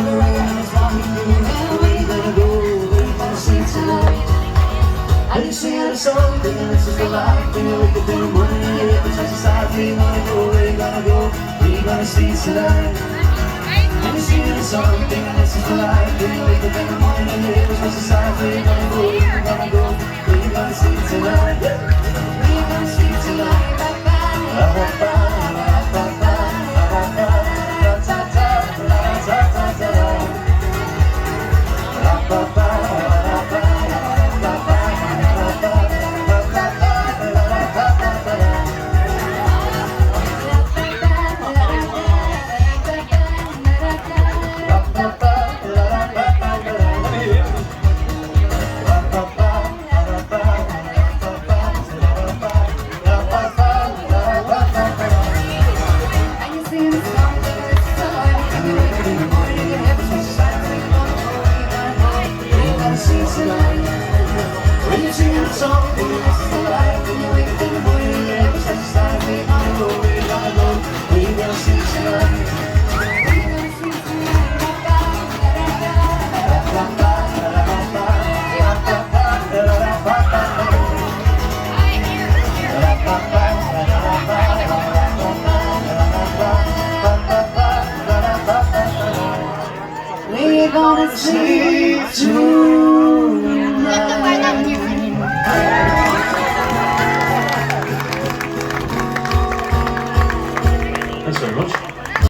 the rain is walking through. And where you gonna go? Where you gonna sleep tonight? I can sing out a song, thinking this is the life. When you wake up in the morning and your hip is touch the side. Where you gonna go? Where you gonna go? Where you gonna sleep tonight? I can sing out a song, thinking this is the life. When you wake up in the morning and your hip is touch the side. Where you gonna go? Where you gonna go? Where you gonna sleep tonight? Where you gonna sleep tonight? When you sing a song, this is the life. When you wake up in the morning, your head touch the sky. Where you gonna go? Where you gonna go? Where you gonna sleep tonight? Where you gonna sleep tonight? Where you gonna sleep tonight?